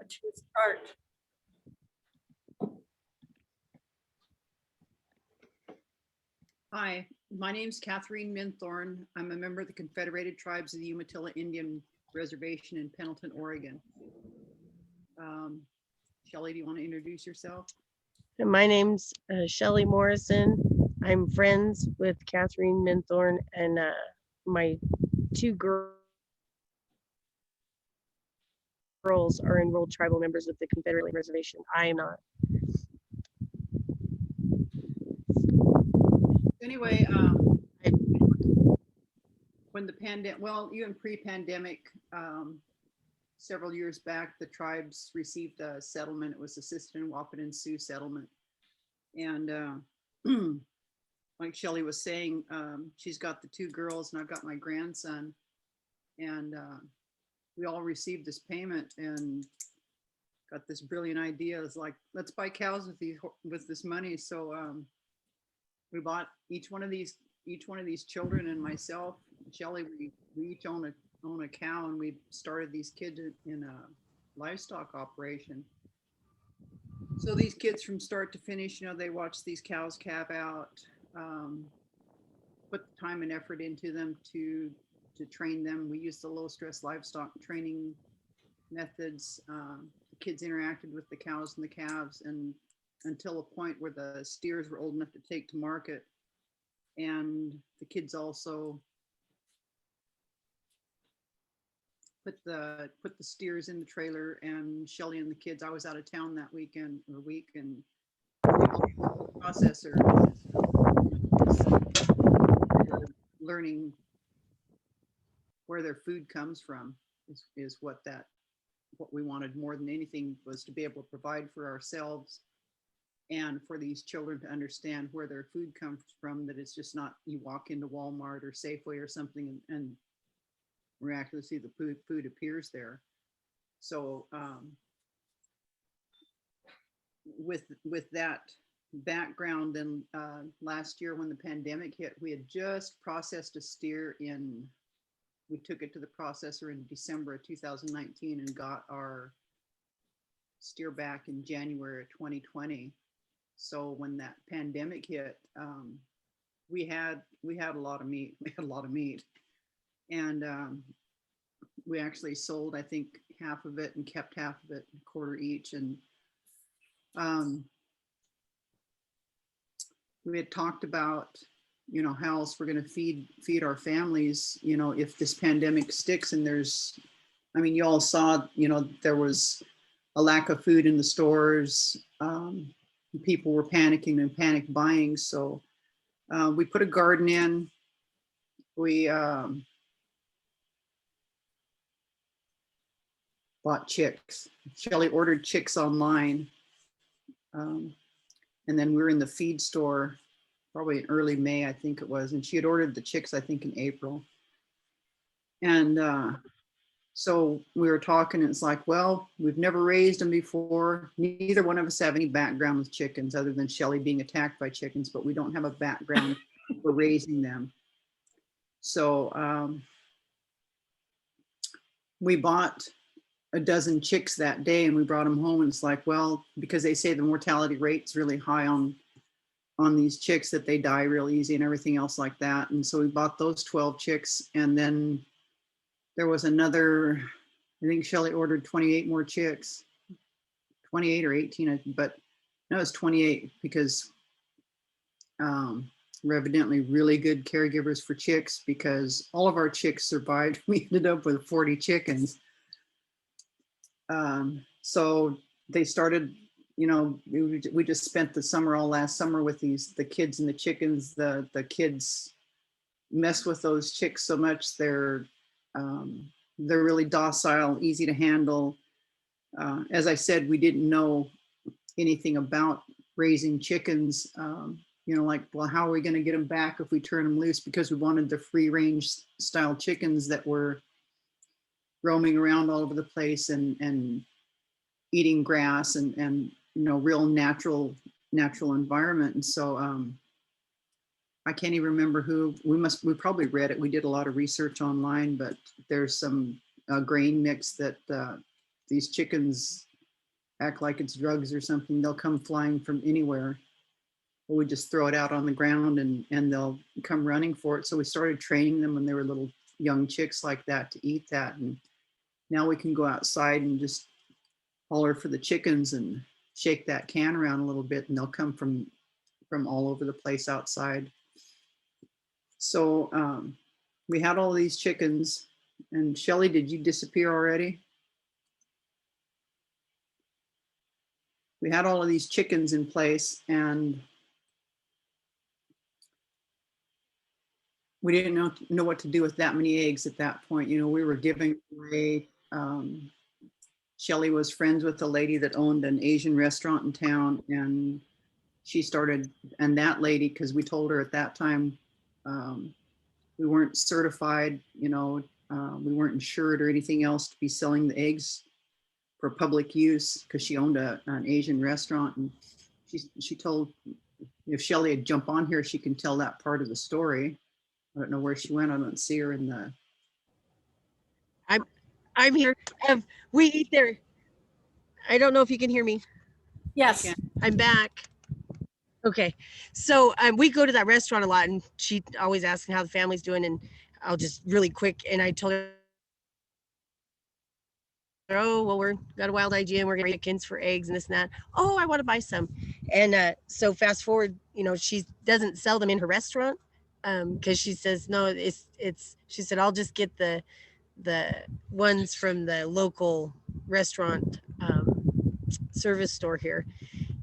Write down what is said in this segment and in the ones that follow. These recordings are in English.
To start. Hi, my name is Catherine Minthorn. I'm a member of the Confederated Tribes of the Umatilla Indian Reservation in Pendleton, Oregon. Shelley, do you want to introduce yourself? My name's Shelley Morrison. I'm friends with Catherine Minthorn and my two girls are enrolled tribal members of the Confederate Reservation. I am not. Anyway, when the pandemic, well, even pre-pandemic, several years back, the tribes received a settlement. It was the Sisseton, Wahpeton, Sioux settlement. And like Shelley was saying, she's got the two girls and I've got my grandson. And we all received this payment and got this brilliant idea. It's like, let's buy cows with this money. So we bought each one of these children and myself, Shelley, we each own a cow, and we started these kids in a livestock operation. So these kids from start to finish, you know, they watch these cows calve out, put the time and effort into them to train them. We use the low stress livestock training methods. The kids interacted with the cows and the calves and until a point where the steers were old enough to take to market. And the kids also put the steers in the trailer, and Shelley and the kids, I was out of town that week and processor learning where their food comes from is what we wanted more than anything, was to be able to provide for ourselves and for these children to understand where their food comes from, that it's just not you walk into Walmart or Safeway or something and miraculously the food appears there. So with that background, then last year when the pandemic hit, we had just processed a steer we took it to the processor in December of 2019 and got our steer back in January of 2020. So when that pandemic hit, we had a lot of meat. We had a lot of meat, and we actually sold, I think, half of it and kept half of it, a quarter each. And we had talked about, you know, how else we're going to feed our families, you know, if this pandemic sticks. And I mean, you all saw, you know, there was a lack of food in the stores. People were panicking and panic buying. So we put a garden in. We bought chicks. Shelley ordered chicks online. And then we were in the feed store probably in early May, I think it was. And she had ordered the chicks, I think, in April. And so we were talking, and it's like, well, we've never raised them before. Neither one of us have any background with chickens other than Shelley being attacked by chickens, but we don't have a background for raising them. So we bought a dozen chicks that day and we brought them home, and it's like, well, because they say the mortality rate's really high on these chicks, that they die real easy and everything else like that. And so we bought those 12 chicks, and then there was another, I think Shelley ordered 28 more chicks, 28 or 18, but no, it was 28 because we're evidently really good caregivers for chicks, because all of our chicks survived. We ended up with 40 chickens. So they started, you know, we just spent the summer, all last summer, with the kids and the chickens. The kids mess with those chicks so much. They're really docile, easy to handle. As I said, we didn't know anything about raising chickens. You know, like, well, how are we going to get them back if we turn them loose? Because we wanted the free range style chickens that were roaming around all over the place and eating grass and you know, real natural environment. And so I can't even remember who, we probably read it. We did a lot of research online, but there's some grain mix that these chickens act like it's drugs or something. They'll come flying from anywhere. Or we just throw it out on the ground and they'll come running for it. So we started training them when they were little young chicks like that to eat that. And now we can go outside and just holler for the chickens and shake that can around a little bit, and they'll come from all over the place outside. So we had all these chickens. And Shelly, did you disappear already? We had all of these chickens in place, and we didn't know what to do with that many eggs at that point. You know, we were giving away. Shelly was friends with a lady that owned an Asian restaurant in town, and she started, and that lady, because we told her at that time we weren't certified, you know, we weren't insured or anything else to be selling the eggs for public use, because she owned an Asian restaurant. And she told, if Shelly had jump on here, she can tell that part of the story. I don't know where she went. I don't see her in the. I'm here. We eat there. I don't know if you can hear me. Yes. I'm back. Okay. So we go to that restaurant a lot, and she always asking how the family's doing. And I'll just really quick. And I told her, oh, well, we're got a wild idea and we're getting chickens for eggs and this and that. Oh, I want to buy some. And so fast forward, you know, she doesn't sell them in her restaurant because she says, no, she said, I'll just get the ones from the local restaurant service store here.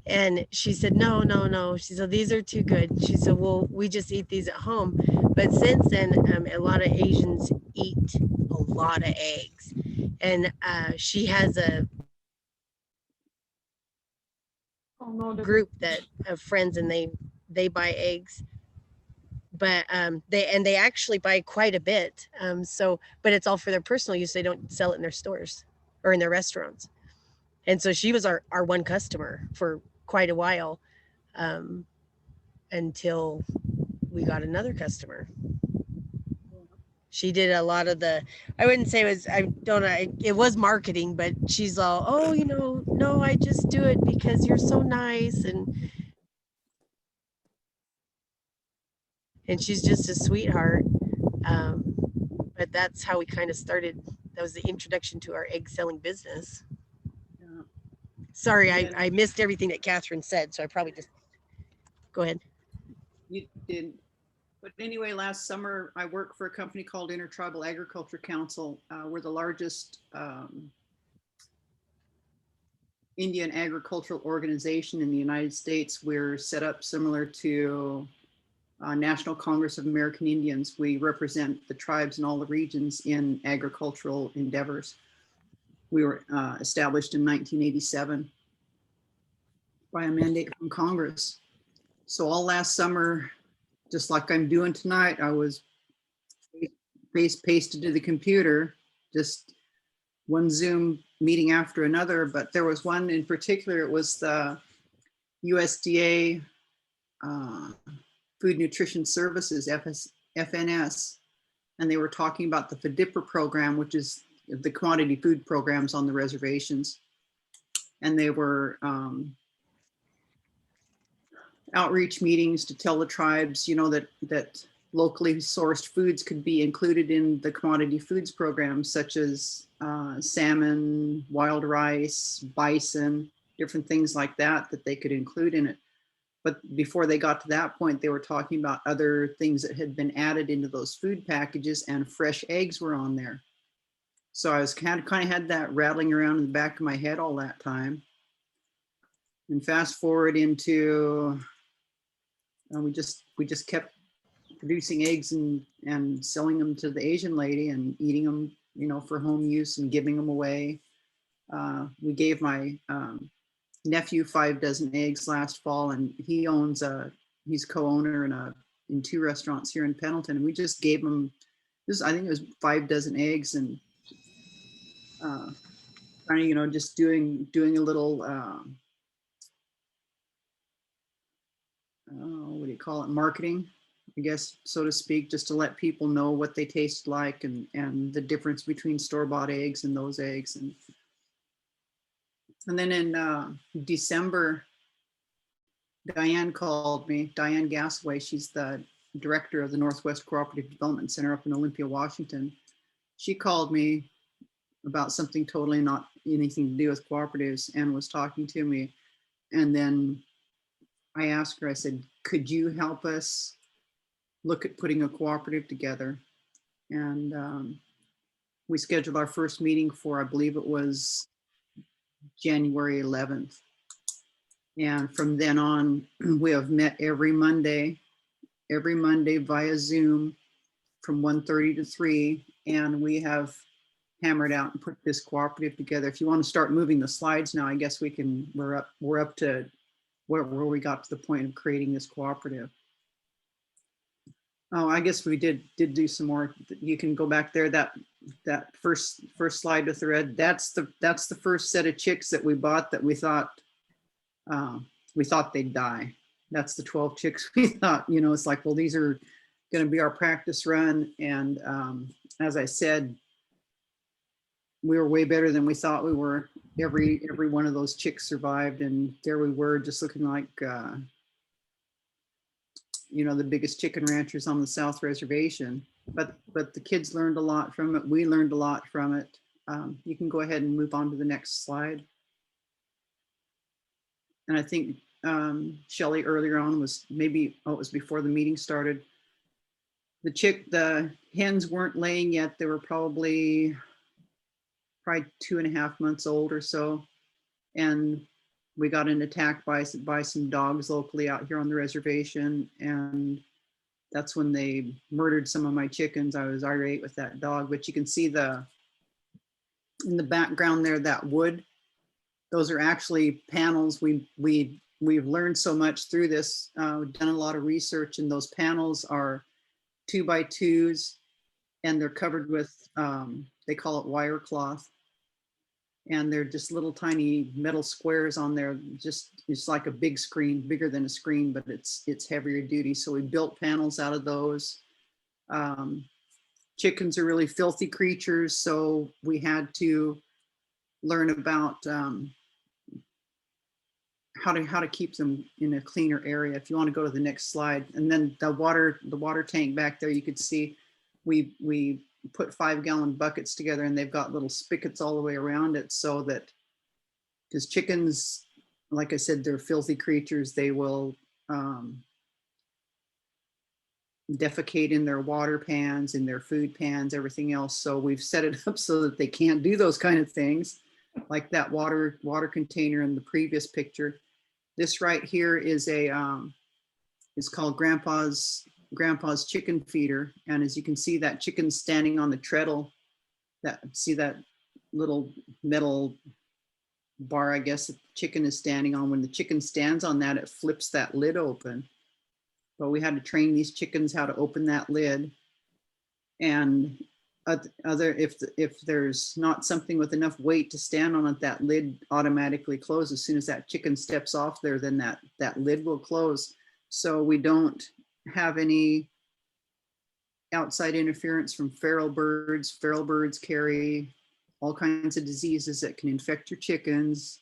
And she said, no. She said, these are too good. She said, well, we just eat these at home. But since then, a lot of Asians eat a lot of eggs. And she has a group of friends, and they buy eggs. But they actually buy quite a bit. But it's all for their personal use. They don't sell it in their stores or in their restaurants. And so she was our one customer for quite a while, until we got another customer. She did a lot of I wouldn't say it was marketing, but she's all, oh, you know, no, I just do it because you're so nice. And she's just a sweetheart. But that's how we kind of started. That was the introduction to our egg selling business. Yeah. Sorry, I missed everything that Catherine said, so I probably just go ahead. You did. But anyway, last summer, I worked for a company called InterTribal Agriculture Council. We're the largest Indian agricultural organization in the United States. We're set up similar to National Congress of American Indians. We represent the tribes in all the regions in agricultural endeavors. We were established in 1987 by a mandate from Congress. So all last summer, just like I'm doing tonight, I was pasted to the computer, just one Zoom meeting after another. But there was one in particular, it was the USDA Food Nutrition Services, FNS, and they were talking about the FDIPR program, which is the commodity food programs on the reservations. And they were outreach meetings to tell the tribes, you know, that locally sourced foods could be included in the commodity foods programs, such as salmon, wild rice, bison, different things like that they could include in it. But before they got to that point, they were talking about other things that had been added into those food packages, and fresh eggs were on there. So I was kind of had that rattling around in the back of my head all that time. And fast forward into, we just kept producing eggs and selling them to the Asian lady and eating them, you know, for home use and giving them away. We gave my nephew 5 dozen eggs last fall, and he's co-owner in 2 restaurants here in Pendleton, and we just gave him I think it was 5 dozen eggs, and kind of, you know, just doing a little what do you call it, marketing, I guess, so to speak, just to let people know what they taste like and the difference between store-bought eggs and those eggs. And And then in December, Diane called me, Diane Gasaway. She's the director of the Northwest Cooperative Development Center up in Olympia, Washington. She called me about something totally not anything to do with cooperatives and was talking to me. And then I asked her, I said, could you help us look at putting a cooperative together? And we scheduled our first meeting for, I believe it was January 11th. And from then on, we have met every Monday via Zoom from 1:30 to 3. And we have hammered out and put this cooperative together. If you want to start moving the slides now, I guess we can, we're up to where we got to the point of creating this cooperative. Oh, I guess we did do some more. You can go back there. That first slide with the red. That's the first set of chicks that we bought that we thought they'd die. That's the 12 chicks we thought. You know, it's like, well, these are going to be our practice run. And as I said, we were way better than we thought we were. Every one of those chicks survived, and there we were, just looking like you know, the biggest chicken ranchers on the South Reservation. But the kids learned a lot from it. We learned a lot from it. You can go ahead and move on to the next slide. And I think Shelley earlier on was maybe, oh, it was before the meeting started. The hens weren't laying yet. They were probably 2.5 months old or so. And we got an attack by some dogs locally out here on the reservation. And that's when they murdered some of my chickens. I was irate with that dog, but you can see in the background there, that wood, those are actually panels. We've learned so much through this, we've done a lot of research, and those panels are 2x2s, and they're covered with, they call it wire cloth. And they're just little tiny metal squares on there. It's like a big screen, bigger than a screen, but it's heavier duty. So we built panels out of those. Chickens are really filthy creatures, so we had to learn about how to keep them in a cleaner area. If you want to go to the next slide, and then the water tank back there, you could see we put 5-gallon buckets together, and they've got little spigots all the way around it, so that, because chickens, like I said, they're filthy creatures. They will defecate in their water pans, in their food pans, everything else. So we've set it up so that they can't do those kind of things, like that water container in the previous picture. This right here is it's called Grandpa's chicken feeder. And as you can see, that chicken's standing on the treadle. See that little metal bar, I guess, the chicken is standing on. When the chicken stands on that, it flips that lid open. But we had to train these chickens how to open that lid. And if there's not something with enough weight to stand on it, that lid automatically closes. As soon as that chicken steps off there, then that lid will close. So we don't have any outside interference from feral birds. Feral birds carry all kinds of diseases that can infect your chickens.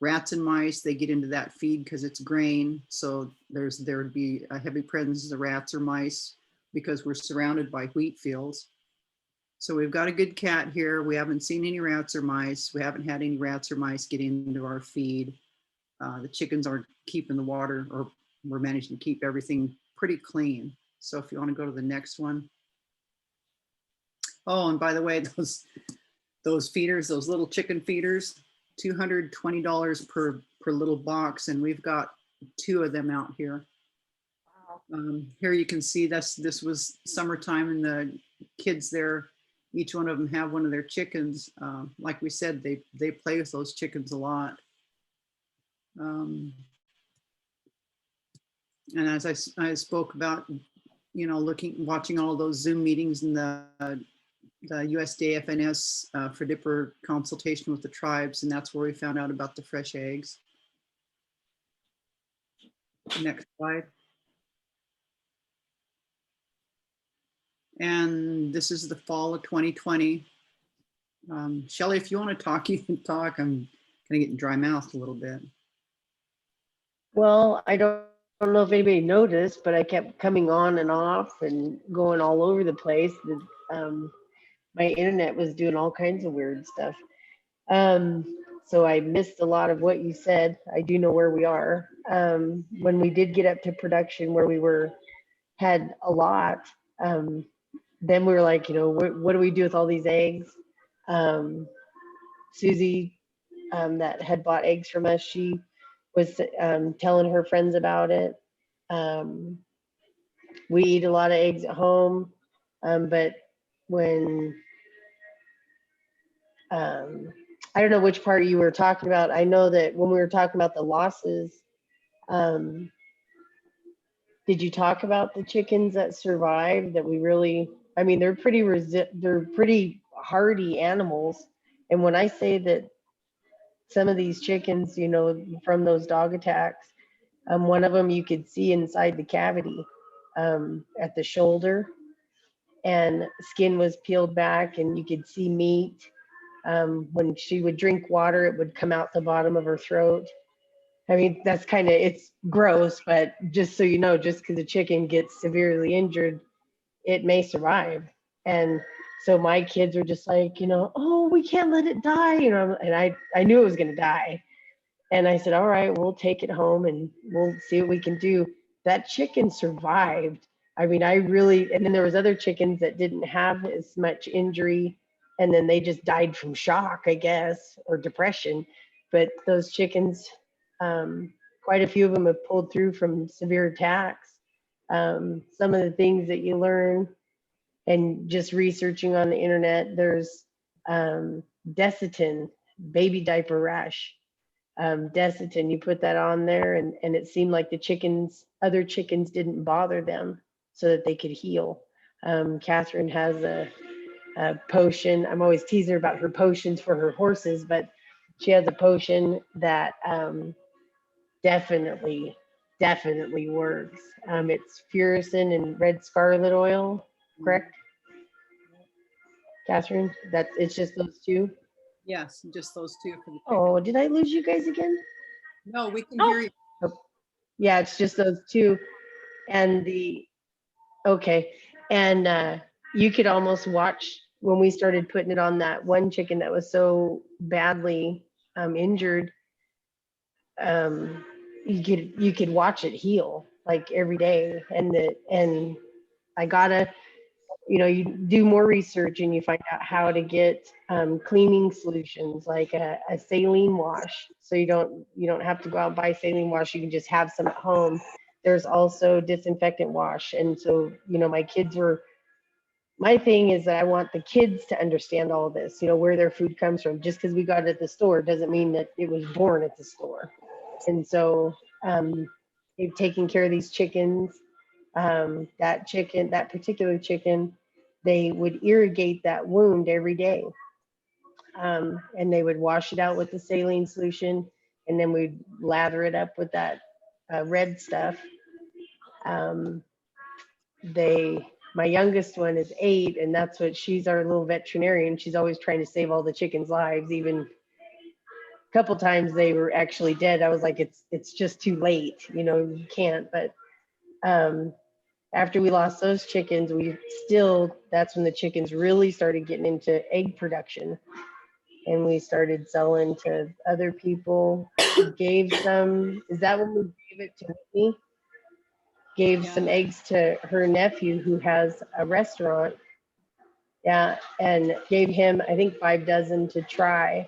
Rats and mice, they get into that feed because it's grain. So there would be a heavy presence of rats or mice because we're surrounded by wheat fields. So we've got a good cat here. We haven't seen any rats or mice. We haven't had any rats or mice get into our feed. The chickens are keeping the water, or we're managing to keep everything pretty clean. So if you want to go to the next one. Oh, and by the way, those feeders, those little chicken feeders, $220 per little box, and we've got 2 of them out here. Wow. Here you can see this was summertime, and the kids there, each one of them have one of their chickens. Like we said, they play with those chickens a lot. And as I spoke about, you know, watching all those Zoom meetings and the USDA FNS for dipper consultation with the tribes, and that's where we found out about the fresh eggs. Next slide. And this is the fall of 2020. Shelley, if you want to talk, you can talk. I'm of getting dry mouthed a little bit. Well, I don't know if anybody noticed, but I kept coming on and off and going all over the place. My internet was doing all kinds of weird stuff. So I missed a lot of what you said. I do know where we are. When we did get up to production where we had a lot, then we were like, what do we do with all these eggs? Susie, that had bought eggs from us, she was telling her friends about it. We eat a lot of eggs at home, but when I don't know which part you were talking about. I know that when we were talking about the losses, did you talk about the chickens that survived? That we really, I mean, they're pretty hardy animals. And when I say that some of these chickens, from those dog attacks, one of them you could see inside the cavity at the shoulder, and skin was peeled back, and you could see meat. When she would drink water, it would come out the bottom of her throat. I mean, that's it's gross, but just so you know, just because a chicken gets severely injured, it may survive. And so my kids were just like, oh, we can't let it die, and I knew it was going to die. And I said, all right, we'll take it home and we'll see what we can do. That chicken survived. I mean, and then there was other chickens that didn't have as much injury, and then they just died from shock, I guess, or depression. But those chickens, quite a few of them have pulled through from severe attacks. Some of the things that you learn and just researching on the internet, there's Desitin, baby diaper rash. Desitin, you put that on there, and it seemed like other chickens didn't bother them so that they could heal. Catherine has a potion. I'm always teasing her about her potions for her horses, but she has a potion that definitely works. It's furacin and red scarlet oil, correct, Catherine? It's just those two? Yes, just those two for the chicken. Oh, did I lose you guys again? No, we can hear you. Yeah, it's just those two. And okay. And you could almost watch when we started putting it on that one chicken that was so badly injured. You could watch it heal like every day. And I gotta, you do more research and you find out how to get cleaning solutions like a saline wash. So you don't have to go out and buy saline wash. You can just have some at home. There's also disinfectant wash. And so, my thing is that I want the kids to understand all of this, where their food comes from. Just because we got it at the store doesn't mean that it was born at the store. And so taking care of these chickens, that particular chicken, they would irrigate that wound every day. And they would wash it out with the saline solution, and then we'd lather it up with that red stuff. My youngest one is 8, and she's our little veterinarian. She's always trying to save all the chickens' lives. Even a couple times they were actually dead. I was like, it's just too late, you can't. But after we lost those chickens, that's when the chickens really started getting into egg production. And we started selling to other people. Is that when we gave it to me? Gave some eggs to her nephew who has a restaurant. Yeah, and gave him, I think, 5 dozen to try.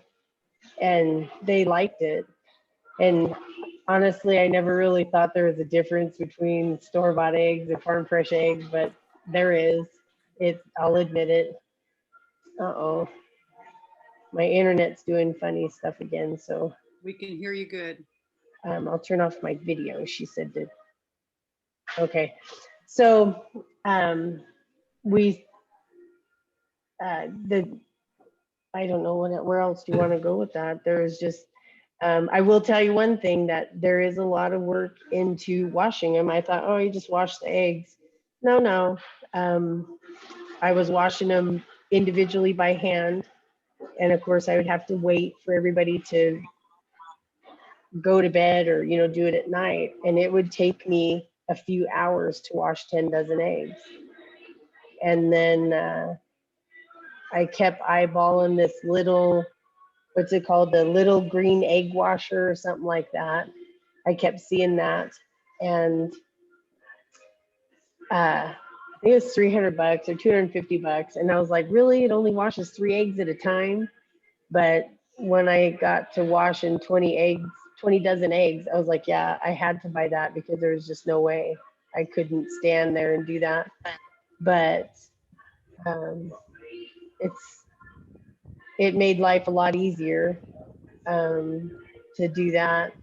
And they liked it. And honestly, I never really thought there was a difference between store-bought eggs and farm fresh eggs, but there is. I'll admit it. Uh-oh. My internet's doing funny stuff again, so. We can hear you good. I'll turn off my video, she said to. Okay. So I don't know where else do you want to go with that? There's just, I will tell you one thing, that there is a lot of work into washing them. I thought, oh, you just wash the eggs. No. I was washing them individually by hand. And of course I would have to wait for everybody to go to bed or, you know, do it at night. And it would take me a few hours to wash 10 dozen eggs. And then I kept eyeballing this little, what's it called? The little green egg washer or something like that. I kept seeing that. And I think it was $300 or $250. And I was like, really? It only washes 3 eggs at a time? But when I got to washing 20 dozen eggs, I was like, yeah, I had to buy that because there was just no way I couldn't stand there and do that. But it made life a lot easier to do that.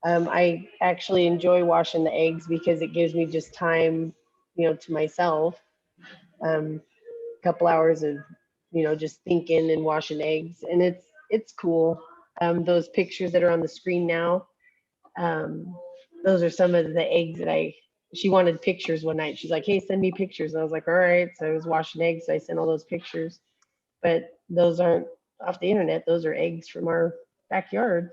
I actually enjoy washing the eggs because it gives me just time, you know, to myself. A couple hours of, you know, just thinking and washing eggs, and it's cool. Those pictures that are on the screen now, those are some of the eggs that she wanted pictures one night. She's like, hey, send me pictures. And I was like, all right. So I was washing eggs. So I sent all those pictures, but those aren't off the internet. Those are eggs from our backyard.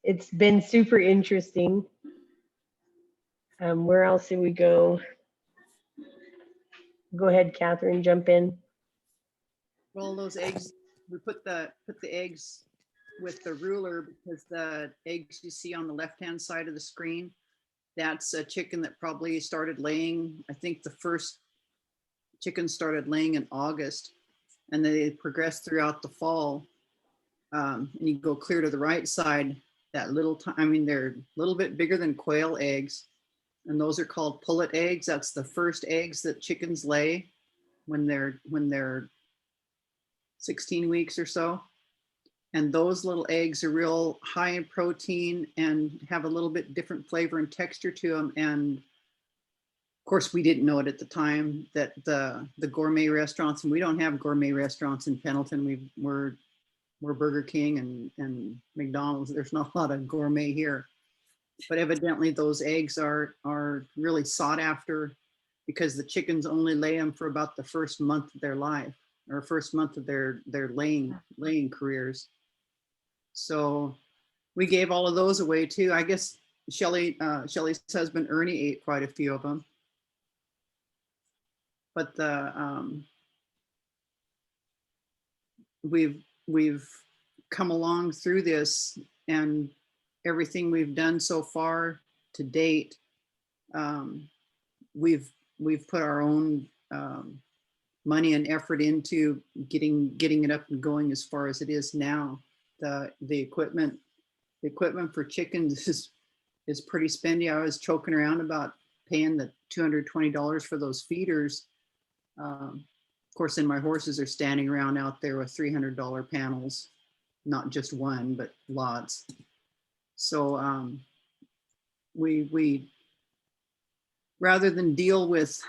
It's been super interesting. Where else did we go? Go ahead, Catherine, jump in. Well, those eggs, we put the eggs with the ruler because the eggs you see on the left-hand side of the screen, that's a chicken that probably started laying. I think the first chicken started laying in August, and they progressed throughout the fall. And you go clear to the right side, that little, I mean, they're a little bit bigger than quail eggs, and those are called pullet eggs. That's the first eggs that chickens lay when they're 16 weeks or so. And those little eggs are real high in protein and have a little bit different flavor and texture to them. And of course, we didn't know it at the time that the gourmet restaurants, and we don't have gourmet restaurants in Pendleton. We're Burger King and McDonald's. There's not a lot of gourmet here. But evidently those eggs are really sought after because the chickens only lay them for about the first month of their life, or first month of their laying careers. So we gave all of those away too. I guess Shelly's husband Ernie ate quite a few of them. But we've come along through this, and everything we've done so far to date, we've put our own money and effort into getting it up and going as far as it is now. The equipment for chickens is pretty spendy. I was choking around about paying the $220 for those feeders. Of course, then my horses are standing around out there with $300 panels, not just one, but lots. So we rather than deal with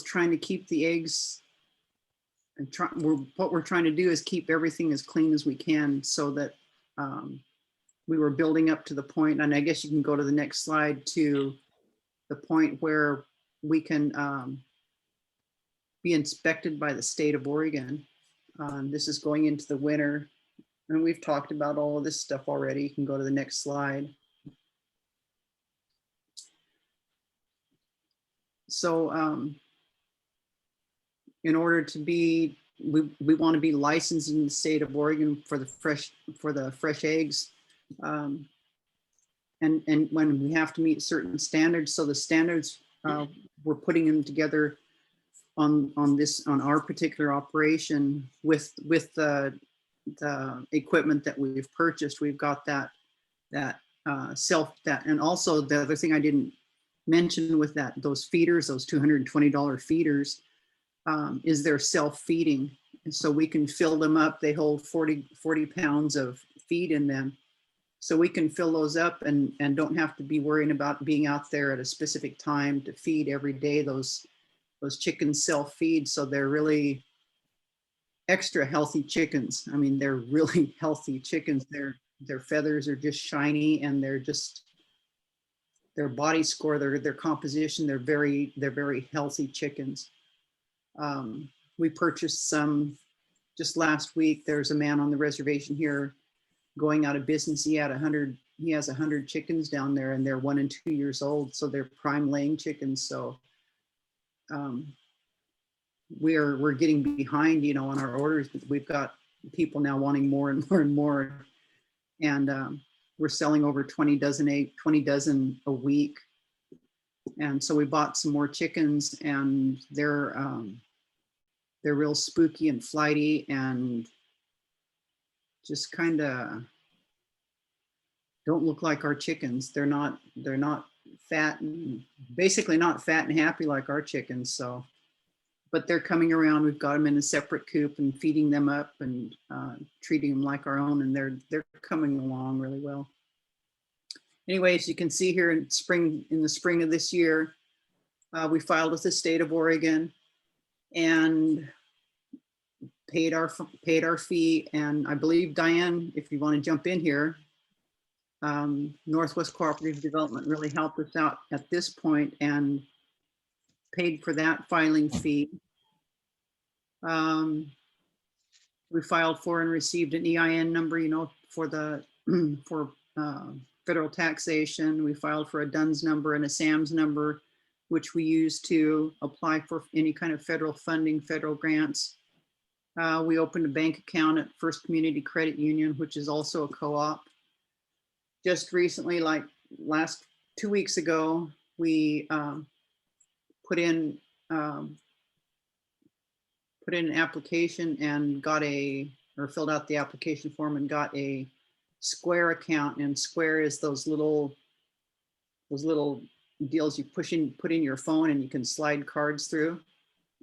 trying to keep the eggs, and what we're trying to do is keep everything as clean as we can, so that we were building up to the point, and I guess you can go to the next slide, to the point where we can be inspected by the state of Oregon. This is going into the winter, and we've talked about all of this stuff already. You can go to the next slide. So in order to be, we want to be licensed in the state of Oregon for the fresh eggs. And when we have to meet certain standards, so the standards, we're putting them together on our particular operation with the equipment that we've purchased. We've got that and also the other thing I didn't mention with those feeders, those $220 feeders, is their self-feeding. And so we can fill them up. They hold 40 pounds of feed in them. So we can fill those up and don't have to be worrying about being out there at a specific time to feed every day. Those chickens self-feed, so they're really extra healthy chickens. I mean, they're really healthy chickens. Their feathers are just shiny, and their body score, their composition, they're very healthy chickens. We purchased some just last week, there's a man on the reservation here going out of business. He has 100 chickens down there, and they're 1 and 2 years old. So they're prime laying chickens. So we're getting behind, you know, on our orders. We've got people now wanting more and more and more. And we're selling over 20 dozen a week. And so we bought some more chickens, and they're real spooky and flighty and just kind of don't look like our chickens. They're not fat and basically not fat and happy like our chickens. So, but they're coming around. We've got them in a separate coop and feeding them up and treating them like our own, and they're coming along really well. Anyways, you can see here in the spring of this year, we filed with the state of Oregon and paid our fee. And I believe, Diane, if you want to jump in here, Northwest Cooperative Development really helped us out at this point and paid for that filing fee. We filed for and received an EIN number, you know, for the federal taxation. We filed for a DUNS number and a SAMS number, which we use to apply for any kind of federal funding, federal grants. We opened a bank account at First Community Credit Union, which is also a co-op. Just recently, like 2 weeks ago, we put in an application and filled out the application form and got a Square account. And Square is those little deals you put in your phone, and you can slide cards through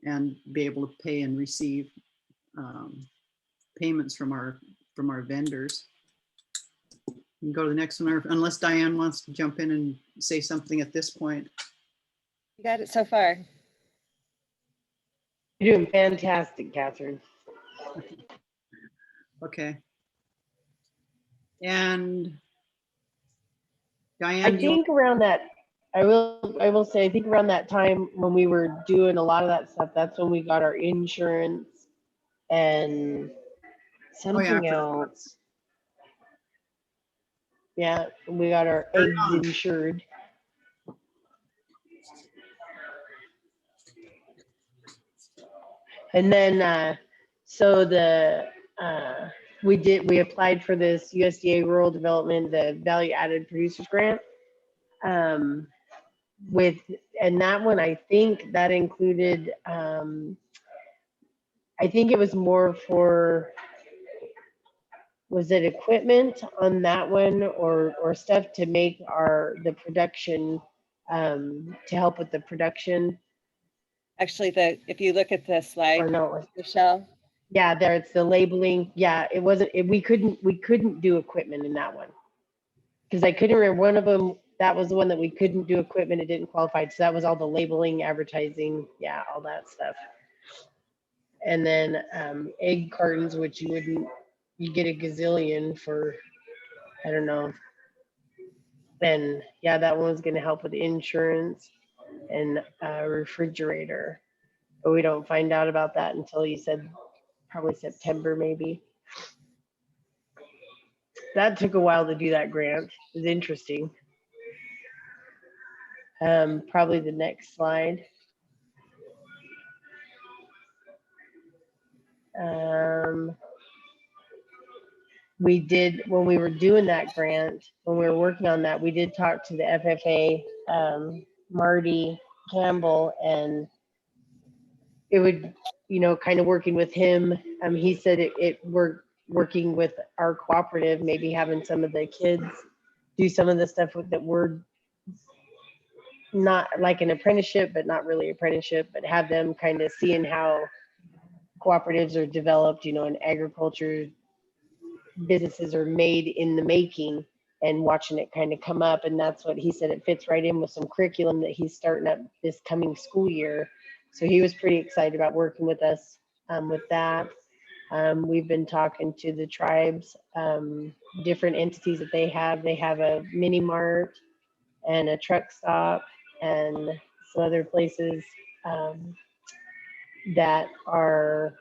and be able to pay and receive payments from our vendors. You can go to the next one, unless Diane wants to jump in and say something at this point. You got it so far. You're doing fantastic, Catherine. Okay. And Diane, I think around that, I will say, I think around that time when we were doing a lot of that stuff, that's when we got our insurance and something else. Yeah, we got our eggs insured. And then, so we applied for this USDA Rural Development, the Value Added Producers Grant. And that one, I think that included, I think it was more for, was it equipment on that one or stuff to make the production, to help with the production? Actually, if you look at the slide, Or no, Michelle. yeah, there it's the labeling. Yeah, it wasn't. We couldn't do equipment in that one because I couldn't remember one of them. That was the one that we couldn't do equipment. It didn't qualify. So that was all the labeling, advertising, yeah, all that stuff. And then egg cartons, which you get a gazillion for, I don't know. And yeah, that one was going to help with insurance and a refrigerator. But we don't find out about that until you said probably September, maybe. That took a while to do that grant. It was interesting. Probably the next slide. We did, when we were doing that grant, when we were working on that, we did talk to the FFA, Marty Campbell, and it would, you know, kind of working with him. He said we're working with our cooperative, maybe having some of the kids do some of the stuff that we're not like an apprenticeship, but not really apprenticeship, but have them kind of seeing how cooperatives are developed, you know, in agriculture, businesses are made in the making, and watching it kind of come up. And that's what he said, it fits right in with some curriculum that he's starting up this coming school year. So he was pretty excited about working with us with that. We've been talking to the tribes, different entities that they have. They have a mini mart and a truck stop and some other places that are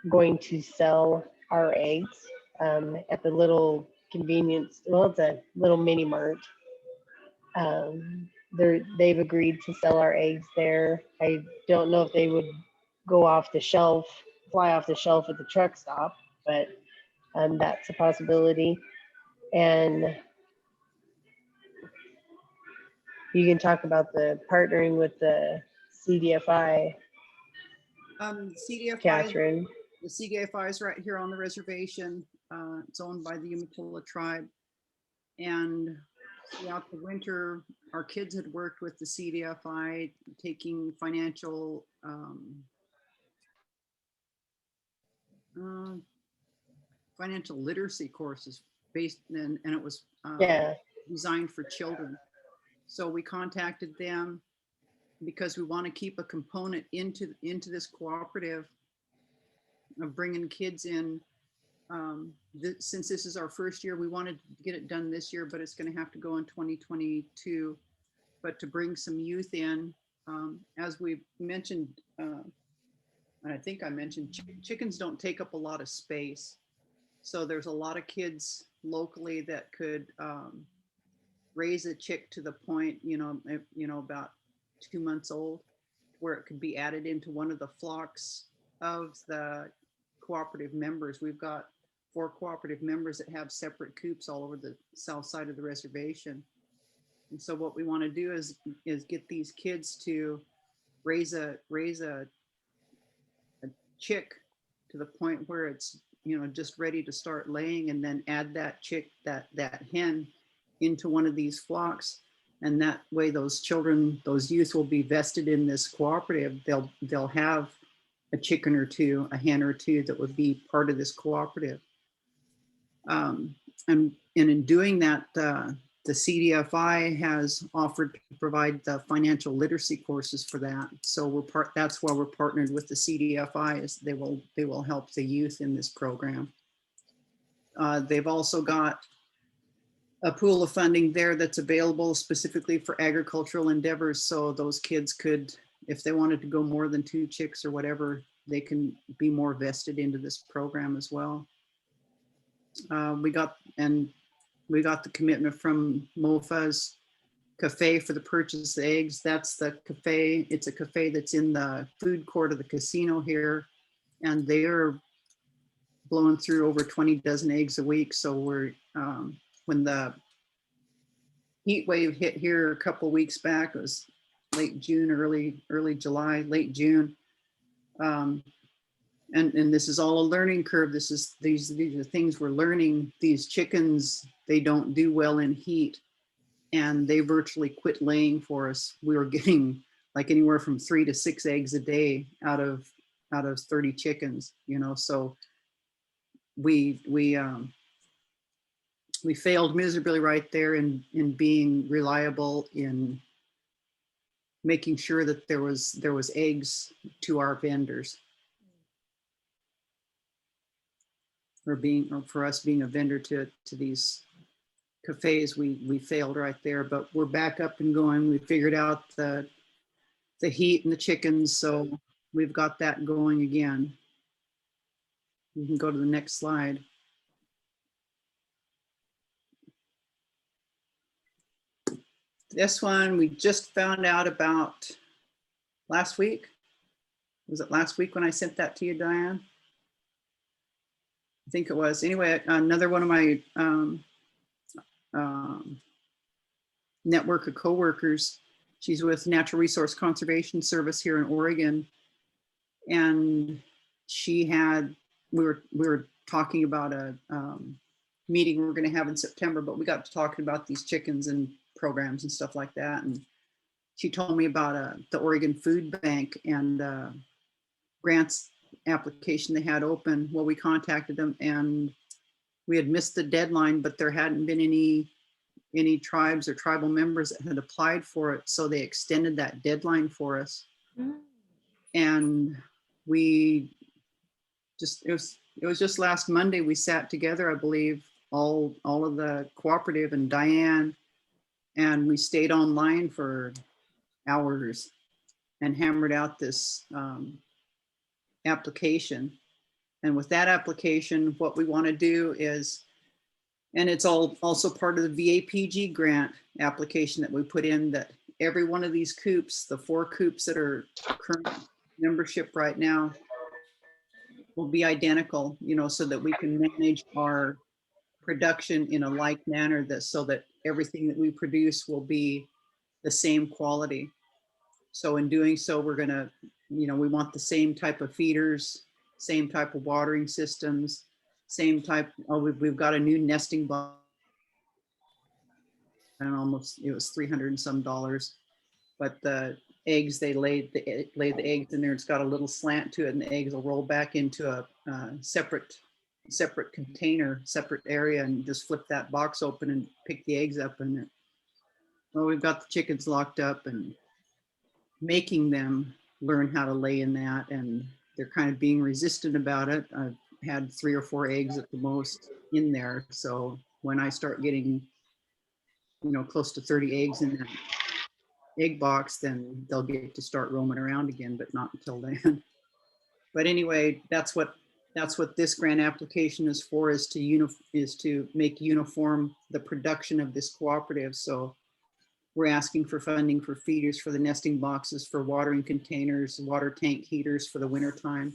going to sell our eggs at the little convenience. Well, it's a little mini mart. They've agreed to sell our eggs there. I don't know if they would go off the shelf, fly off the shelf at the truck stop, but that's a possibility. And you can talk about the partnering with the CDFI, CDFI, Catherine. the CDFI is right here on the reservation. It's owned by the Umatilla tribe. And throughout the winter, our kids had worked with the CDFI, taking financial literacy courses based, and it was Yeah, designed for children. So we contacted them because we want to keep a component into this cooperative of bringing kids in. Since this is our first year, we wanted to get it done this year, but it's going to have to go in 2022. But to bring some youth in, as we mentioned, and I think I mentioned, chickens don't take up a lot of space. So there's a lot of kids locally that could raise a chick to the point, about 2 months old, where it could be added into one of the flocks of the cooperative members. We've got 4 cooperative members that have separate coops all over the south side of the reservation. And so what we want to do is get these kids to raise a chick to the point where it's, just ready to start laying, and then add that chick, that hen, into one of these flocks. And that way those children, those youth will be vested in this cooperative. They'll have a chicken or two, a hen or two that would be part of this cooperative. And in doing that, the CDFI has offered to provide the financial literacy courses for that. So that's why we're partnered with the CDFI, is they will help the youth in this program. They've also got a pool of funding there that's available specifically for agricultural endeavors. So those kids could, if they wanted to go more than 2 chicks or whatever, they can be more vested into this program as well. We got the commitment from MOFA's cafe for the purchase of eggs. That's the cafe. It's a cafe that's in the food court of the casino here, and they're blowing through over 20 dozen eggs a week. So we're when the heat wave hit here a couple of weeks back, it was late June, early July, late June. And this is all a learning curve. These are things we're learning. These chickens, they don't do well in heat, and they virtually quit laying for us. We were getting like anywhere from 3 to 6 eggs a day out of 30 chickens, so we failed miserably right there in being reliable, in making sure that there was eggs to our vendors. Or for us being a vendor to these cafes, we failed right there, but we're back up and going. We figured out the heat and the chickens, so we've got that going again. You can go to the next slide. This one we just found out about last week. Was it last week when I sent that to you, Diane? I think it was. Anyway, another one of my network of coworkers, she's with Natural Resource Conservation Service here in Oregon, and we were talking about a meeting we were going to have in September, but we got to talking about these chickens and programs and stuff like that, and she told me about the Oregon Food Bank and grants application they had open. Well, we contacted them, and we had missed the deadline, but there hadn't been any tribes or tribal members that had applied for it, so they extended that deadline for us. And it was just last Monday we sat together, I believe, all of the cooperative and Diane, and we stayed online for hours and hammered out this application. And with that application, what we want to do is, and it's all also part of the VAPG grant application that we put in, that every one of these coops, the 4 coops that are current membership right now, will be identical, you know, so that we can manage our production in a like manner, that so that everything that we produce will be the same quality. So in doing so, we're gonna, you know, we want the same type of feeders, same type of watering systems, same type, oh, we've got a new nesting box. And almost, it was $300 and some, but the eggs, they lay the eggs in there. It's got a little slant to it, and the eggs will roll back into a separate container, separate area, and just flip that box open and pick the eggs up in it. Well, we've got the chickens locked up and making them learn how to lay in that, and they're kind of being resistant about it. I've had 3 or 4 eggs at the most in there. So when I start getting, you know, close to 30 eggs in that egg box, then they'll get to start roaming around again, but not until then. But anyway, that's what this grant application is for, is to make uniform the production of this cooperative. So we're asking for funding for feeders, for the nesting boxes, for watering containers, water tank heaters for the winter time.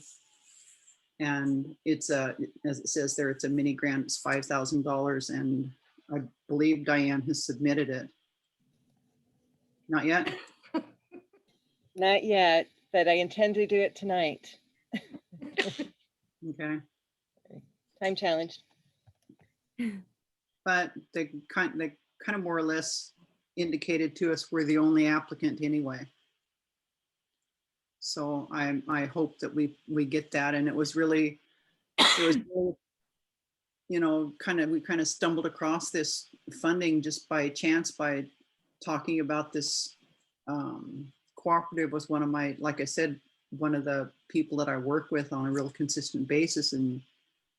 And it's as it says there, it's a mini grant. It's $5,000, and I believe Diane has submitted it. Not yet? Not yet, but I intend to do it tonight. Okay. Time challenged. But they kind of more or less indicated to us we're the only applicant anyway. So I hope that we get that. And it was really, you know, we kind of stumbled across this funding just by chance, by talking about this cooperative. Was one of my, like I said, one of the people that I work with on a real consistent basis, and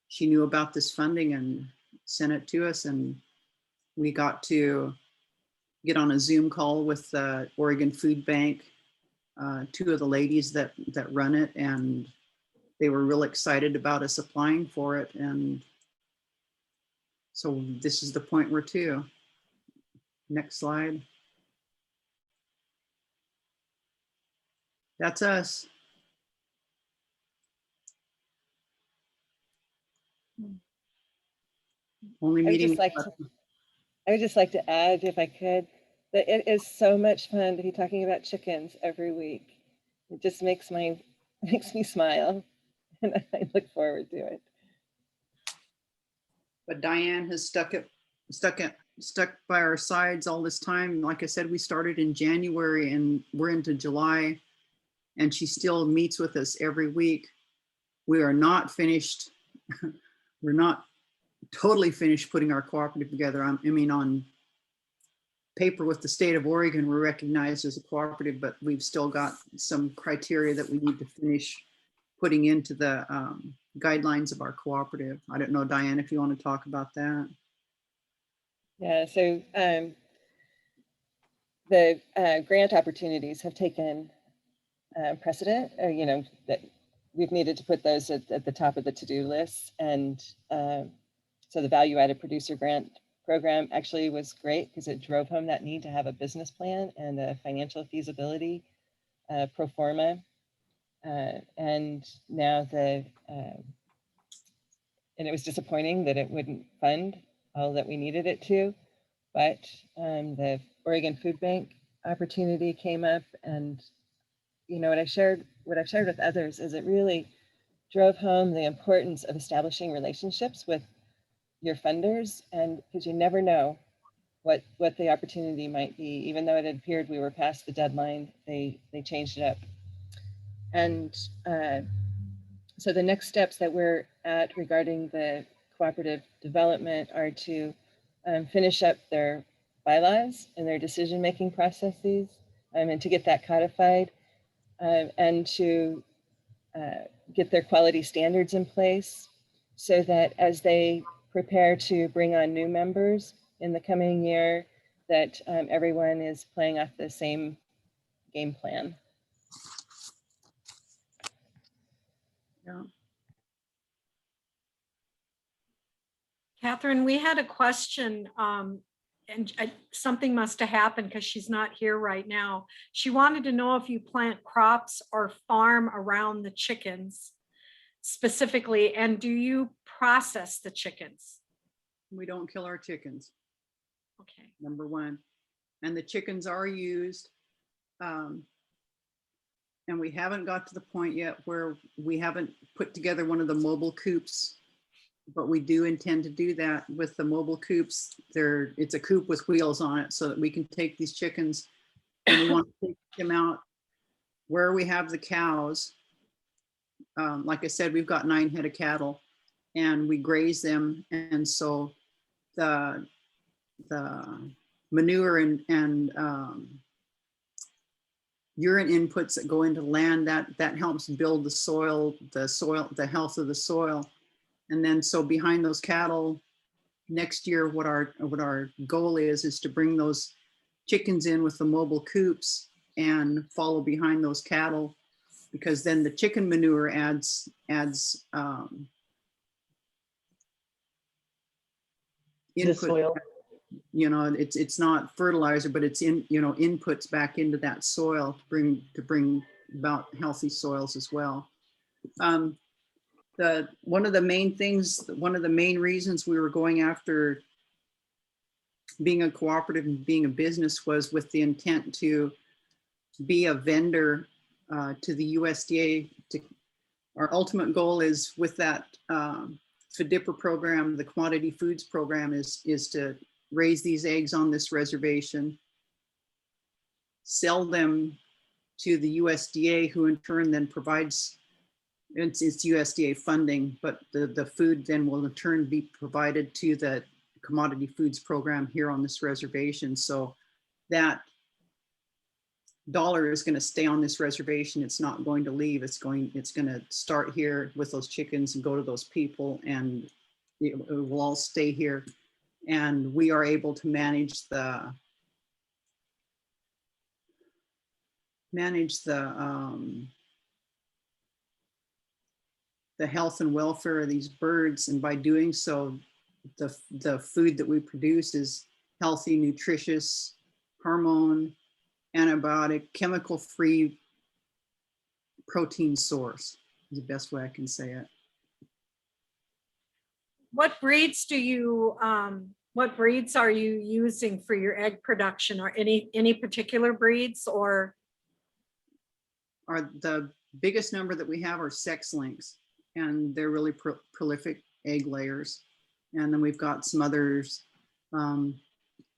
she knew about this funding and sent it to us, and we got to get on a Zoom call with the Oregon Food Bank, 2 of the ladies that run it, and they were real excited about us applying for it. And so this is the point we're to. Next slide. That's us. Only I would meeting. just like to add, if I could, that it is so much fun to be talking about chickens every week. It just makes me smile, and I look forward to it. But Diane has stuck by our sides all this time. Like I said, we started in January and we're into July, and she still meets with us every week. We are not finished. We're not totally finished putting our cooperative together. I mean, on paper with the state of Oregon, we're recognized as a cooperative, but we've still got some criteria that we need to finish putting into the guidelines of our cooperative. I don't know, Diane, if you want to talk about that. Yeah, so the grant opportunities have taken precedent, or, you know, that we've needed to put those at the top of the to-do list. And so the value-added producer grant program actually was great because it drove home that need to have a business plan and a financial feasibility pro forma. And now and it was disappointing that it wouldn't fund all that we needed it to, but the Oregon Food Bank opportunity came up, and you know what I've shared with others is it really drove home the importance of establishing relationships with your funders, and because you never know what the opportunity might be. Even though it had appeared we were past the deadline, they changed it up. And so the next steps that we're at regarding the cooperative development are to finish up their bylaws and their decision-making processes, and to get that codified, and to get their quality standards in place so that as they prepare to bring on new members in the coming year, that everyone is playing off the same game plan. Yeah. Catherine, we had a question, and something must have happened because she's not here right now. She wanted to know if you plant crops or farm around the chickens specifically, and do you process the chickens? We don't kill our chickens, Okay. number one. And the chickens are used. And we haven't got to the point yet where we haven't put together one of the mobile coops, but we do intend to do that with the mobile coops. It's a coop with wheels on it so that we can take these chickens and we want to take them out where we have the cows. Like I said, we've got 9 head of cattle and we graze them. And so the manure and urine inputs that go into land, that helps build the soil, the health of the soil. And then so behind those cattle, next year, what our goal is to bring those chickens in with the mobile coops and follow behind those cattle, because then the chicken manure adds The input. soil. You know, it's not fertilizer, but it's inputs back into that soil to bring about healthy soils as well. One of the main reasons we were going after being a cooperative and being a business was with the intent to be a vendor to the USDA. Our ultimate goal is with that FDIPR program, the Commodity Foods Program, is to raise these eggs on this reservation, sell them to the USDA, who in turn then provides, it's USDA funding, but the food then will in turn be provided to the Commodity Foods Program here on this reservation. So that dollar is going to stay on this reservation. It's not going to leave. It's going to start here with those chickens and go to those people, and it will all stay here. And we are able to manage the health and welfare of these birds. And by doing so, the food that we produce is healthy, nutritious, hormone, antibiotic, chemical-free protein source is the best way I can say it. What breeds what breeds are you using for your egg production, or any particular breeds? Or The biggest number that we have are sex links, and they're really prolific egg layers. And then we've got some others.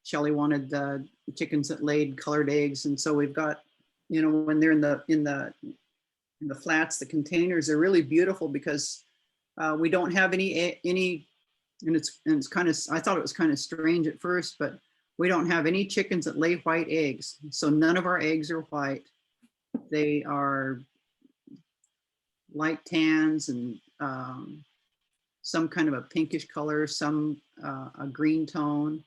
Shelly wanted the chickens that laid colored eggs, and so we've got, when they're in the flats, the containers are really beautiful because we don't have any, and it's kind of, I thought it was kind of strange at first, but we don't have any chickens that lay white eggs. So none of our eggs are white. They are light tans and some kind of a pinkish color, some a green tone,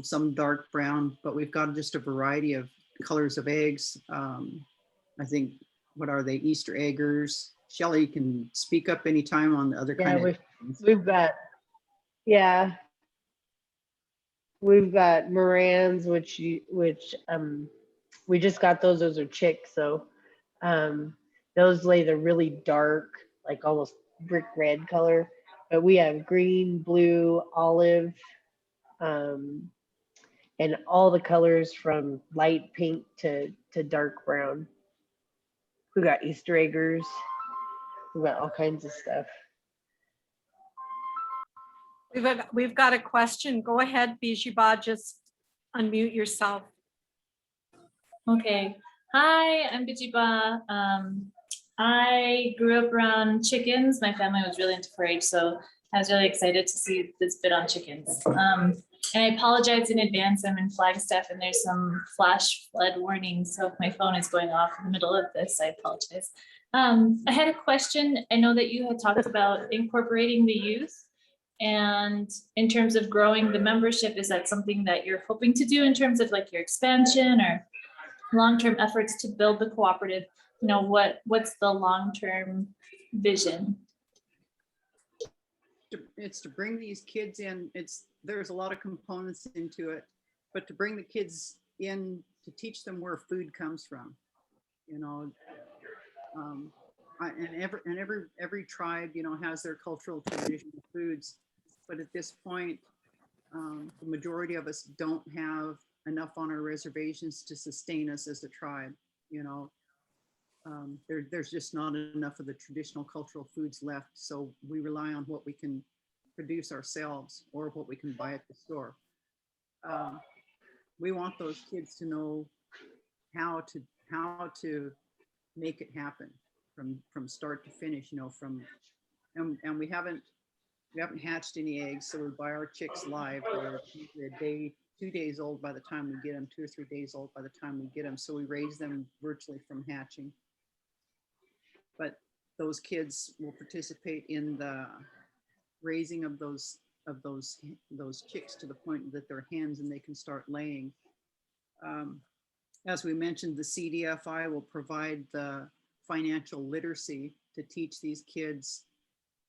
some dark brown, but we've got just a variety of colors of eggs. I think, what are they, Easter eggers? Shelly, you can speak up anytime on the other kind of. We've got Morans, which we just got those. Those are chicks, so those lay the really dark, like almost brick red color. But we have green, blue, olive, and all the colors from light pink to dark brown. We got Easter eggers. We got all kinds of stuff. we've got a question. Go ahead, Bijiba, just unmute yourself. Okay. Hi, I'm Bijiba. I grew up around chickens. My family was really into 4-H, so I was really excited to see this bit on chickens. And I apologize in advance. I'm in Flagstaff and there's some flash flood warnings. So if my phone is going off in the middle of this, I apologize. I had a question. I know that you had talked about incorporating the youth, and in terms of growing the membership, is that something that you're hoping to do in terms of like your expansion or long-term efforts to build the cooperative? What's the long-term vision? it's to bring these kids in. There's a lot of components into it, but to bring the kids in to teach them where food comes from, you know. And every tribe, you know, has their cultural traditional foods, but at this point, the majority of us don't have enough on our reservations to sustain us as a tribe. You know, there's just not enough of the traditional cultural foods left, so we rely on what we can produce ourselves or what we can buy at the store. We want those kids to know how to make it happen from start to finish. You know, and we haven't hatched any eggs, so we buy our chicks live. They're usually a day, 2 days old by the time we get them, 2 or 3 days old by the time we get them. So we raise them virtually from hatching. But those kids will participate in the raising of those chicks to the point that they're hens and they can start laying. As we mentioned, the CDFI will provide the financial literacy to teach these kids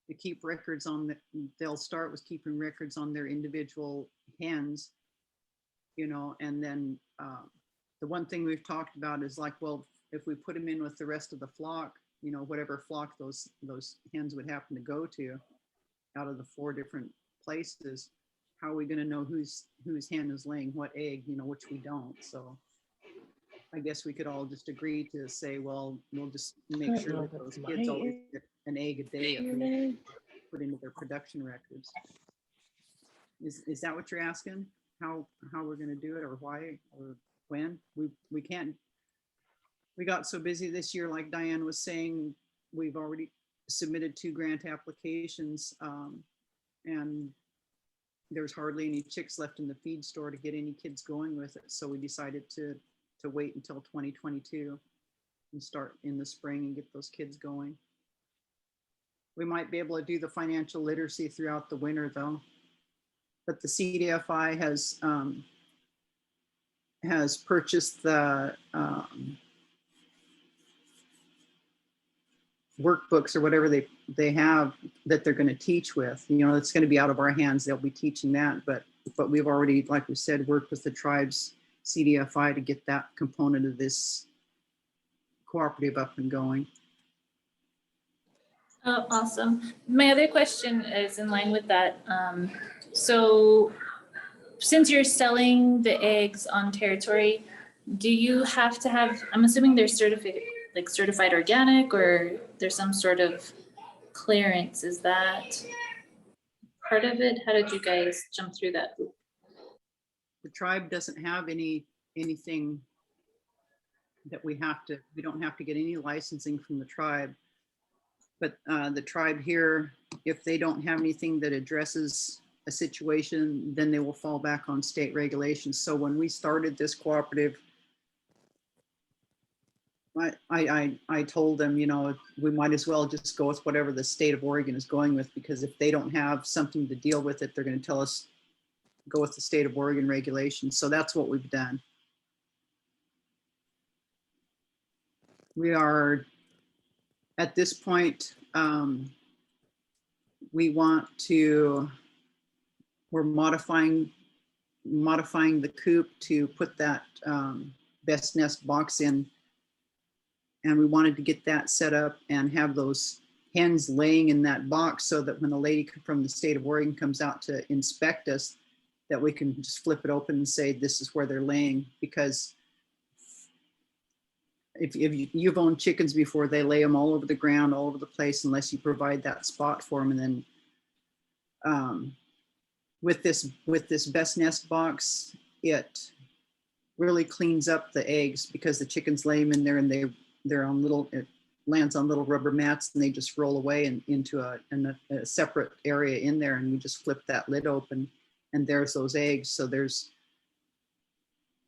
to keep records on they'll start with keeping records on their individual hens, you know, and then the one thing we've talked about is like, well, if we put them in with the rest of the flock, you know, whatever flock those hens would happen to go to out of the 4 different places, how are we going to know whose hen is laying what egg, you know, which we don't. So I guess we could all just agree to say, well, we'll just make sure that those kids always get an egg a day at least, put into their production records. Is that what you're asking? How we're going to do it, or why, or when? We can't. We got so busy this year, like Diane was saying, we've already submitted 2 grant applications, and there's hardly any chicks left in the feed store to get any kids going with it. So we decided to wait until 2022 and start in the spring and get those kids going. We might be able to do the financial literacy throughout the winter though. But the CDFI has purchased the workbooks or whatever they have that they're going to teach with. You know, it's going to be out of our hands. They'll be teaching that, but we've already, like we said, worked with the tribes CDFI to get that component of this cooperative up and going. Oh, awesome. My other question is in line with that. So since you're selling the eggs on territory, do you have to have, I'm assuming they're certified organic, or there's some sort of clearance? Is that part of it? How did you guys jump through that? The tribe doesn't have anything that we don't have to get any licensing from the tribe. But the tribe here, if they don't have anything that addresses a situation, then they will fall back on state regulations. So when we started this cooperative, I told them, you know, we might as well just go with whatever the state of Oregon is going with, because if they don't have something to deal with it, they're going to tell us go with the state of Oregon regulations. So that's what we've done. We are at this point, we're modifying the coop to put that best nest box in. And we wanted to get that set up and have those hens laying in that box so that when the lady from the state of Oregon comes out to inspect us, that we can just flip it open and say, this is where they're laying. Because if you've owned chickens before, they lay them all over the ground, all over the place, unless you provide that spot for them. And then with this best nest box, it really cleans up the eggs, because the chickens lay them in there and they're on it lands on little rubber mats, and they just roll away and into a separate area in there. And we just flip that lid open, and there's those eggs. So there's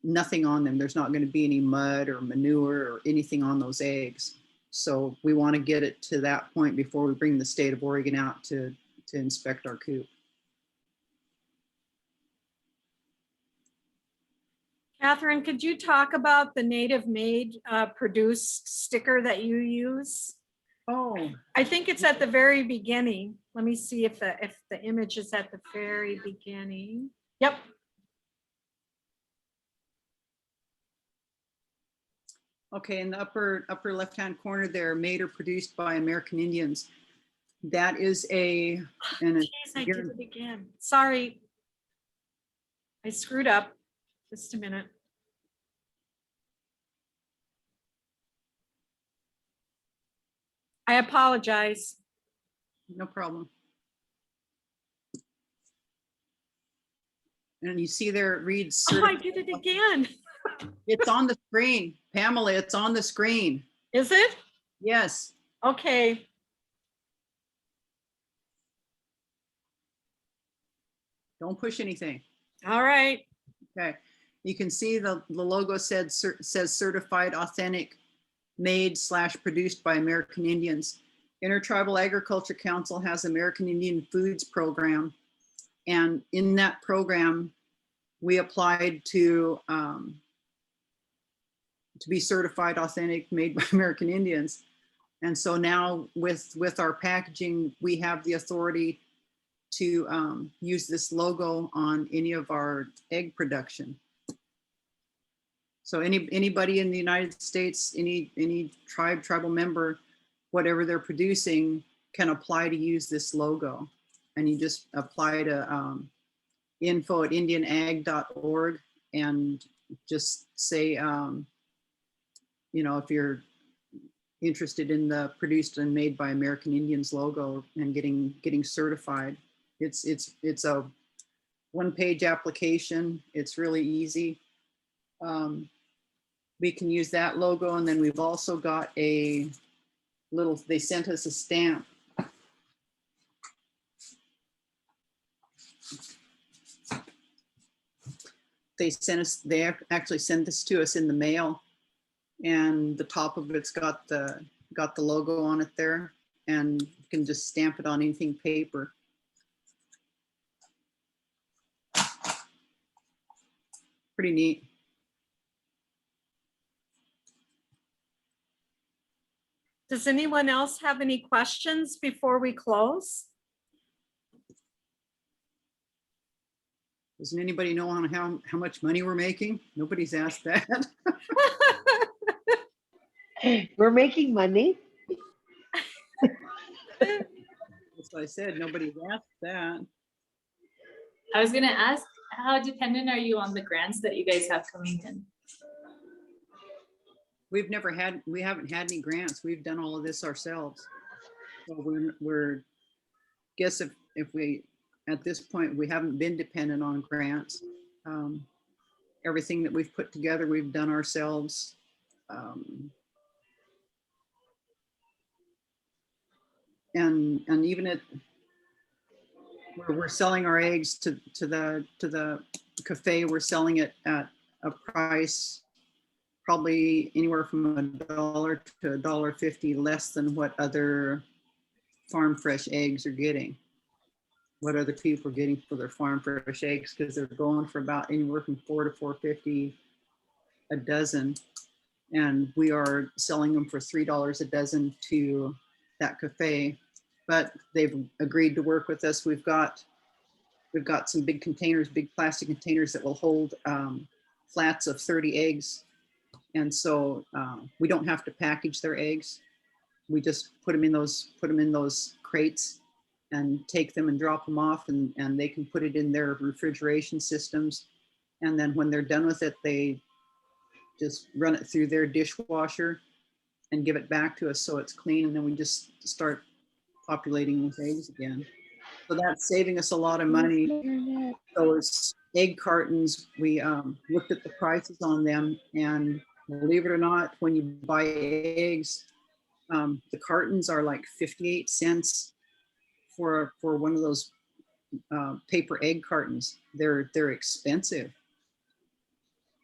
nothing on them. There's not going to be any mud or manure or anything on those eggs. So we want to get it to that point before we bring the state of Oregon out to inspect our coop. Catherine, could you talk about the native made produced sticker that you use? Oh, I think it's at the very beginning. Let me see if the image is at the very beginning. Yep. okay, in the upper left-hand corner there, made or produced by American Indians. That is and Jeez, I did it again. Sorry. I screwed up. Just a minute. I apologize. no problem. And you see there it reads Oh, I did it again. It's on the screen, Pamela, it's on the screen. Is it? Yes. Okay. Don't push anything. All right. Okay. You can see the logo says certified authentic made / produced by American Indians. InterTribal Agriculture Council has American Indian Foods Program. And in that program, we applied to be certified authentic made by American Indians. And so now with our packaging, we have the authority to use this logo on any of our egg production. So anybody in the United States, any tribal member, whatever they're producing, can apply to use this logo. And you just apply to info@indianag.org and just say, if you're interested in the produced and made by American Indians logo and getting certified. It's a one-page application. It's really easy. We can use that logo, and then we've also got they sent us a stamp. They actually sent this to us in the mail, and the top of it's got the logo on it there, and you can just stamp it on anything paper. Pretty neat. Does anyone else have any questions before we close? Doesn't anybody know on how much money we're making? Nobody's asked that. We're making money. That's what I said. Nobody's asked that. I was gonna ask, how dependent are you on the grants that you guys have coming in? We haven't had any grants. We've done all of this ourselves. So we're guess if we, at this point, we haven't been dependent on grants. Everything that we've put together, we've done ourselves. And even we're selling our eggs to the cafe, we're selling it at a price probably anywhere from $1 to $1.50 less than what other farm fresh eggs are getting. What other people are getting for their farm fresh eggs, because they're going for about anywhere from $4 to $4.50 a dozen, and we are selling them for $3 a dozen to that cafe. But they've agreed to work with us. We've got some big containers, big plastic containers that will hold flats of 30 eggs. And so we don't have to package their eggs. We just put them in those crates and take them and drop them off, and they can put it in their refrigeration systems. And then when they're done with it, they just run it through their dishwasher and give it back to us so it's clean. And then we just start populating with eggs again. So that's saving us a lot of money. Those egg cartons, we looked at the prices on them, and believe it or not, when you buy eggs, the cartons are like 58 cents for one of those paper egg cartons. They're expensive.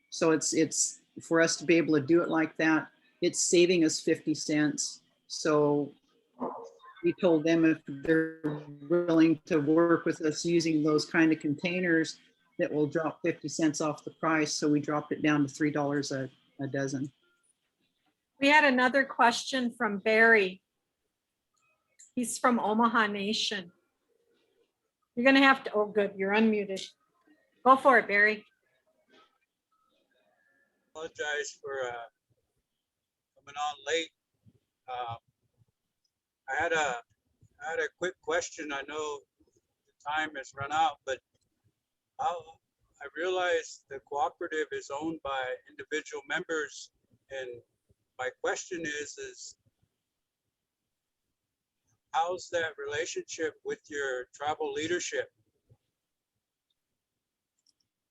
So it's for us to be able to do it like that, it's saving us 50 cents. So we told them if they're willing to work with us using those kind of containers, that will drop 50 cents off the price. So we dropped it down to $3 a dozen. We had another question from Barry. He's from Omaha Nation. You're gonna have to, oh, good, you're unmuted. Go for it, Barry. Apologize for coming on late. I had a quick question. I know the time has run out, but I realize the cooperative is owned by individual members, and my question is how's that relationship with your tribal leadership?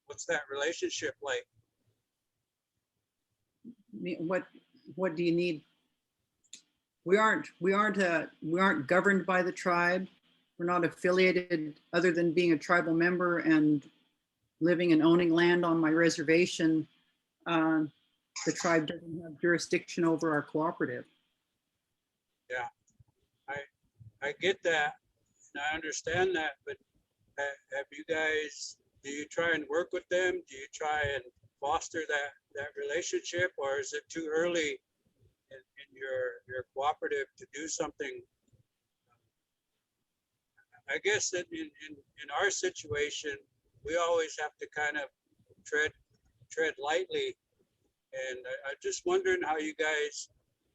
What's that relationship like? What do you need? We aren't governed by the tribe. We're not affiliated other than being a tribal member and living and owning land on my reservation. The tribe doesn't have jurisdiction over our cooperative. Yeah, I get that, and I understand that, but have you guys, do you try and work with them? Do you try and foster that relationship, or is it too early in your cooperative to do something? I guess that in our situation, we always have to kind of tread lightly, and I'm just wondering how you guys,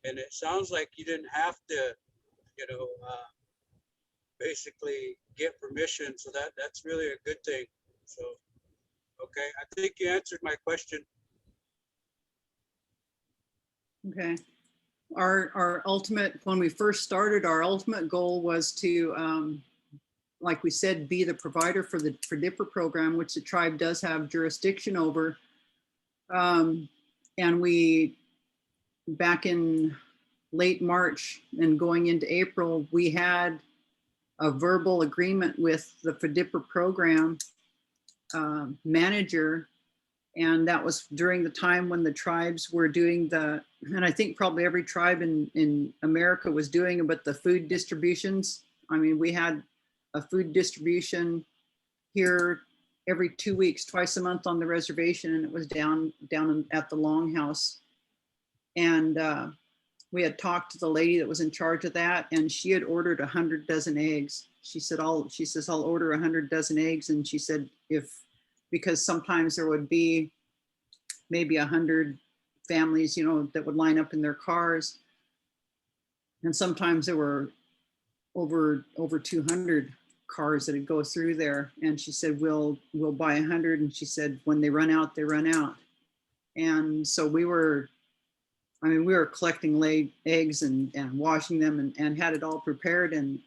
and it sounds like you didn't have to, you know, basically get permission, so that's really a good thing. So, okay, I think you answered my question. Okay. Our ultimate, when we first started, our ultimate goal was to, like we said, be the provider for the DIPPER program, which the tribe does have jurisdiction over. And we, back in late March and going into April, we had a verbal agreement with the FDIPPER program manager. And that was during the time when the tribes were doing and I think probably every tribe in America was doing it, but the food distributions. I mean, we had a food distribution here every 2 weeks, twice a month on the reservation, and it was down at the Longhouse. And we had talked to the lady that was in charge of that, and she had ordered 100 dozen eggs. She says, I'll order 100 dozen eggs. And she said, because sometimes there would be maybe 100 families, you know, that would line up in their cars. And sometimes there were over 200 cars that would go through there. And she said, we'll buy 100. And she said, when they run out, they run out. And so we were collecting laid eggs and washing them and had it all prepared. And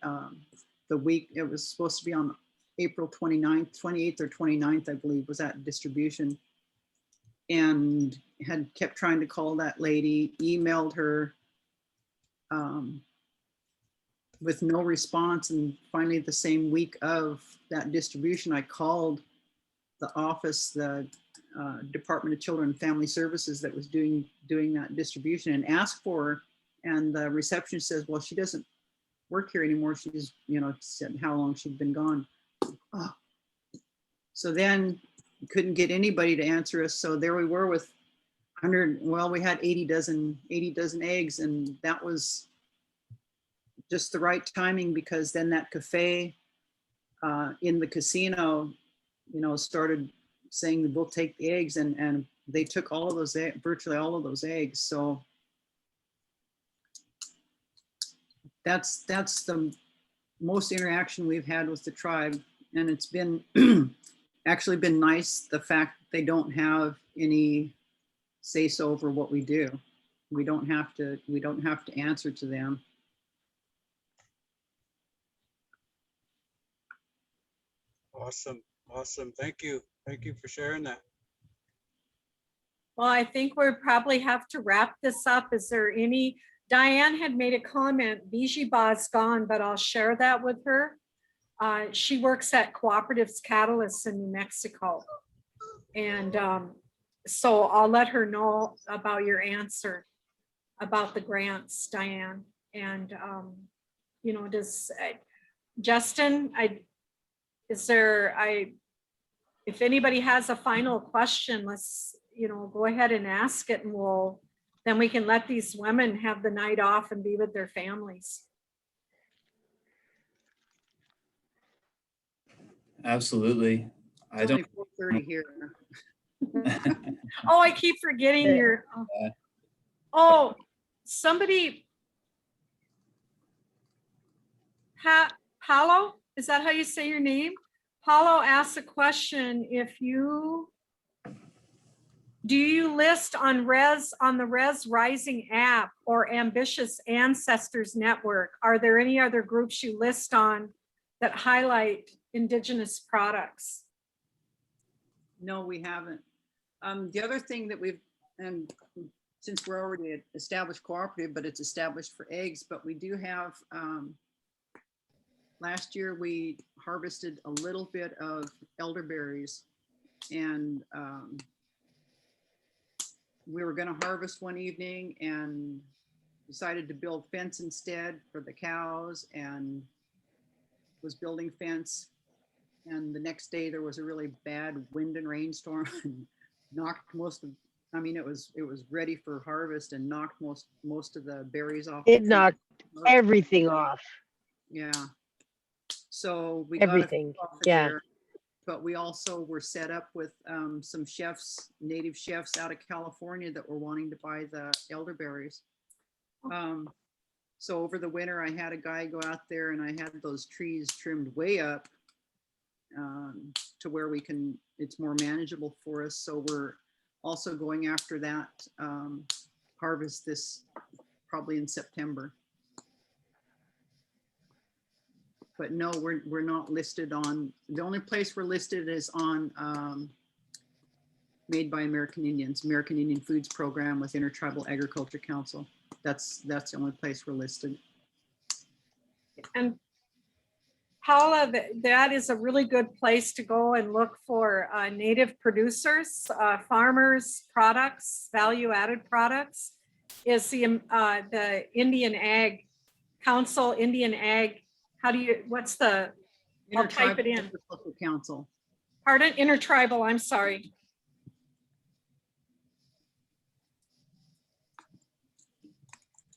the week, it was supposed to be on April 28th or 29th, I believe, was that distribution. And had kept trying to call that lady, emailed her with no response. And finally, the same week of that distribution, I called the office, the Department of Children and Family Services that was doing that distribution, and asked for her. And the receptionist says, well, she doesn't work here anymore. She's, you know, said how long she'd been gone. Oh. So then couldn't get anybody to answer us. So there we were with 100, well, we had 80 dozen eggs, and that was just the right timing, because then that cafe in the casino, you know, started saying that we'll take the eggs, and they took all of those, virtually all of those eggs. So that's the most interaction we've had with the tribe. And it's been actually been nice, the fact that they don't have any say so over what we do. We don't have to answer to them. Awesome. Thank you for sharing that. Well, I think we probably have to wrap this up. Is there any, Diane had made a comment, Bijiba's gone, but I'll share that with her. She works at Cooperatives Catalyst in New Mexico. And so I'll let her know about your answer about the grants, Diane. And, you know, Justin, if anybody has a final question, let's, you know, go ahead and ask it, and then we can let these women have the night off and be with their families. Absolutely. I It's only don't. 4:30 here. Oh, I keep forgetting your, oh, somebody. Paulo, is that how you say your name? Paulo asked a question. Do you list on the Res Rising app or Ambitious Ancestors Network? Are there any other groups you list on that highlight Indigenous products? No, we haven't. The other thing that and since we're already an established cooperative, but it's established for eggs, but we do have, last year we harvested a little bit of elderberries, and we were going to harvest one evening and decided to build fence instead for the cows, and was building fence. And the next day there was a really bad wind and rainstorm and knocked it was ready for harvest and knocked most of the berries off. It knocked everything off. Yeah. So we Everything. got it Yeah. there, but we also were set up with some chefs, native chefs out of California that were wanting to buy the elderberries. So over the winter, I had a guy go out there and I had those trees trimmed way up to where it's more manageable for us. So we're also going after that harvest this probably in September. But no, we're not listed on, the only place we're listed is on Made by American Indians, American Indian Foods Program with InterTribal Agriculture Council. That's the only place we're listed. And Paula, that is a really good place to go and look for native producers, farmers, products, value-added products, is the Indian Ag Council, Indian Ag, I'll type it in. Agriculture Council. Pardon, InterTribal, I'm sorry.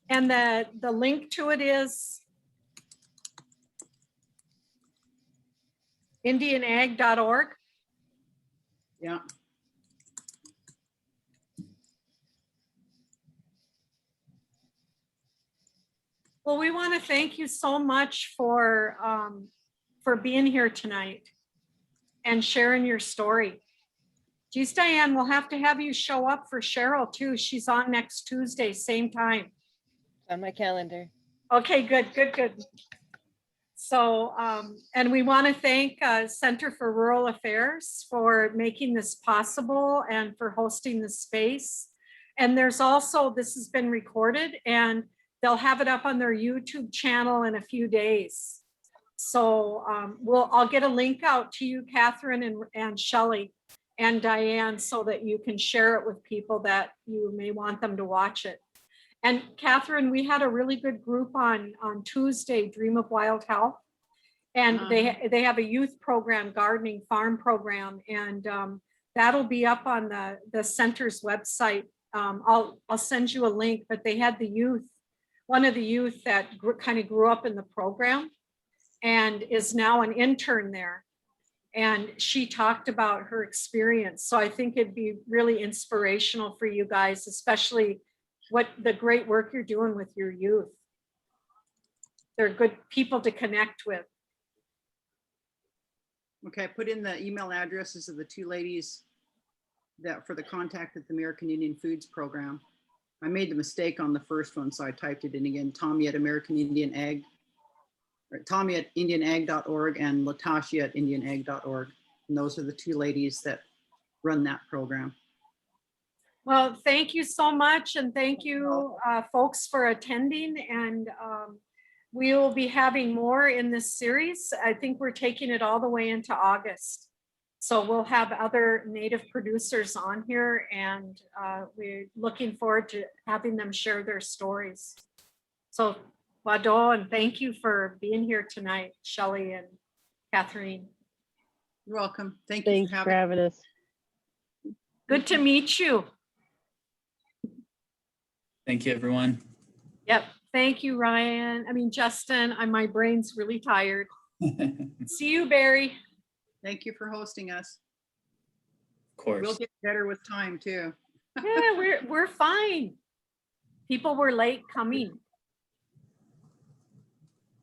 And the link to it is indianag.org. Yeah. Well, we want to thank you so much for being here tonight and sharing your story. Geez, Diane, we'll have to have you show up for Cheryl too. She's on next Tuesday, same time. On my calendar. Okay, good. So, and we want to thank Center for Rural Affairs for making this possible and for hosting the space. And there's also, this has been recorded and they'll have it up on their YouTube channel in a few days. So I'll get a link out to you, Catherine and Shelley and Diane, so that you can share it with people that you may want them to watch it. And Catherine, we had a really good group on Tuesday, Dream of Wild Health. And they have a youth program, gardening farm program, and that'll be up on the center's website. I'll send you a link, but they had the youth, one of the youth that kind of grew up in the program and is now an intern there. And she talked about her experience. So I think it'd be really inspirational for you guys, especially what the great work you're doing with your youth. They're good people to connect with. Okay, I put in the email addresses of the two ladies that for the contact at the American Indian Foods Program. I made the mistake on the first one, so I typed it in again. Tommy at American Indian Ag, or Tommy at indianag.org and Latasha at indianag.org. And those are the two ladies that run that program. Well, thank you so much. And thank you folks for attending. And we will be having more in this series. I think we're taking it all the way into August. So we'll have other native producers on here and we're looking forward to having them share their stories. So Wado, and thank you for being here tonight, Shelley and Catherine. You're welcome. Thank you. Thanks for having us. Good to meet you. Thank you, everyone. Yep. Thank you, Ryan. I mean, Justin, my brain's really tired. See you, Barry. Thank you for hosting us. Of course. We'll get better with time too. Yeah, we're fine. People were late coming.